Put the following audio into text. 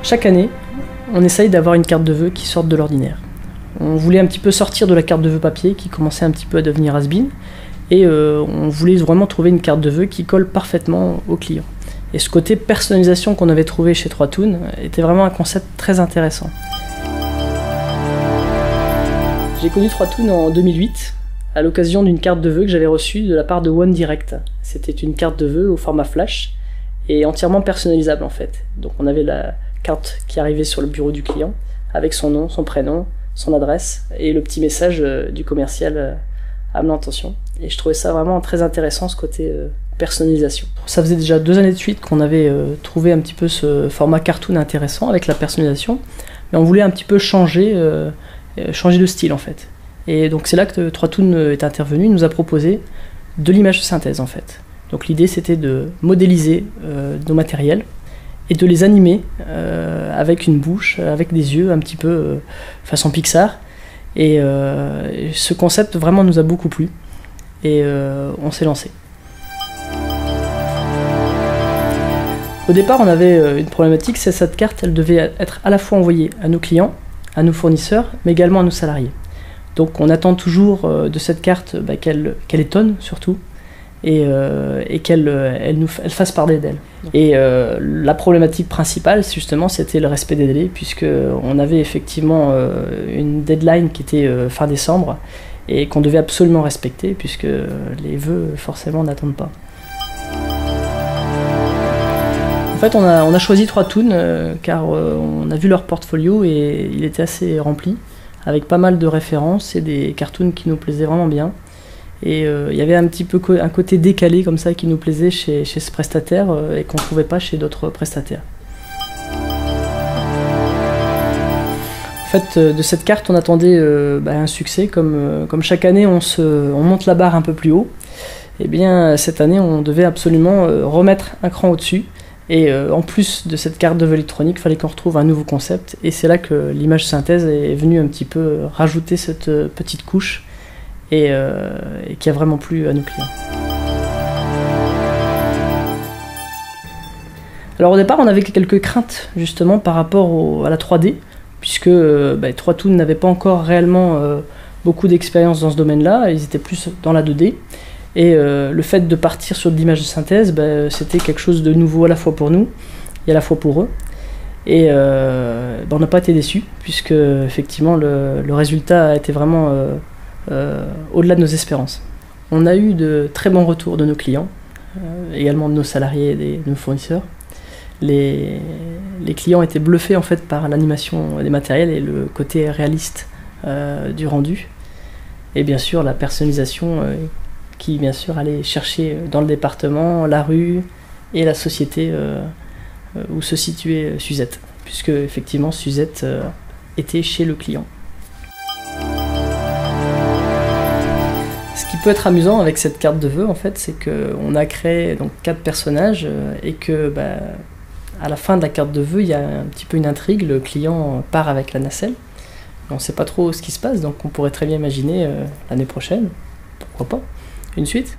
Chaque année, on essaye d'avoir une carte de vœux qui sorte de l'ordinaire. On voulait un petit peu sortir de la carte de vœux papier qui commençait un petit peu à devenir has-been, et on voulait vraiment trouver une carte de vœux qui colle parfaitement au client. Et ce côté personnalisation qu'on avait trouvé chez 3toon était vraiment un concept très intéressant. J'ai connu 3toon en 2008 à l'occasion d'une carte de vœux que j'avais reçue de la part de One Direct. C'était une carte de vœux au format flash et entièrement personnalisable en fait. Donc on avait la carte qui arrivait sur le bureau du client avec son nom, son prénom, son adresse et le petit message du commercial amenant attention. Et je trouvais ça vraiment très intéressant, ce côté personnalisation. Ça faisait déjà 2 années de suite qu'on avait trouvé un petit peu ce format cartoon intéressant avec la personnalisation, mais on voulait un petit peu changer de style en fait. Et donc c'est là que 3toon est intervenu, il nous a proposé de l'image de synthèse en fait. Donc l'idée c'était de modéliser nos matériels et de les animer avec une bouche, avec des yeux un petit peu façon Pixar. Et ce concept vraiment nous a beaucoup plu et on s'est lancé. Au départ, on avait une problématique, c'est cette carte, elle devait être à la fois envoyée à nos clients, à nos fournisseurs, mais également à nos salariés. Donc on attend toujours de cette carte qu'elle étonne surtout, et qu'elle fasse parler d'elle. Et la problématique principale, justement, c'était le respect des délais, puisqu'on avait effectivement une deadline qui était fin décembre, et qu'on devait absolument respecter, puisque les vœux, forcément, n'attendent pas. En fait, on a choisi 3toon car on a vu leur portfolio et il était assez rempli, avec pas mal de références et des cartoons qui nous plaisaient vraiment bien. Et il y avait un petit peu un côté décalé comme ça qui nous plaisait chez ce prestataire et qu'on ne trouvait pas chez d'autres prestataires. En fait, de cette carte, on attendait un succès. Comme chaque année, on monte la barre un peu plus haut. Et bien, cette année, on devait absolument remettre un cran au-dessus. Et en plus de cette carte de vœux électronique, il fallait qu'on retrouve un nouveau concept. Et c'est là que l'image synthèse est venue un petit peu rajouter cette petite couche et qui a vraiment plu à nos clients. Alors au départ, on avait quelques craintes justement par rapport à la 3D, puisque 3toon n'avait pas encore réellement beaucoup d'expérience dans ce domaine-là, ils étaient plus dans la 2D. Et le fait de partir sur de l'image de synthèse, c'était quelque chose de nouveau à la fois pour nous et à la fois pour eux. Et on n'a pas été déçus, puisque effectivement le résultat a été vraiment au-delà de nos espérances. On a eu de très bons retours de nos clients, également de nos salariés et de nos fournisseurs. Les clients étaient bluffés en fait par l'animation des matériels et le côté réaliste du rendu. Et bien sûr la personnalisation qui bien sûr allait chercher dans le département, la rue et la société où se situait Suzette, puisque effectivement Suzette était chez le client. Ce qui peut être amusant avec cette carte de vœux en fait, c'est qu'on a créé donc 4 personnages et que à la fin de la carte de vœux, il y a un petit peu une intrigue, le client part avec la nacelle. On ne sait pas trop ce qui se passe, donc on pourrait très bien imaginer l'année prochaine, pourquoi pas, une suite.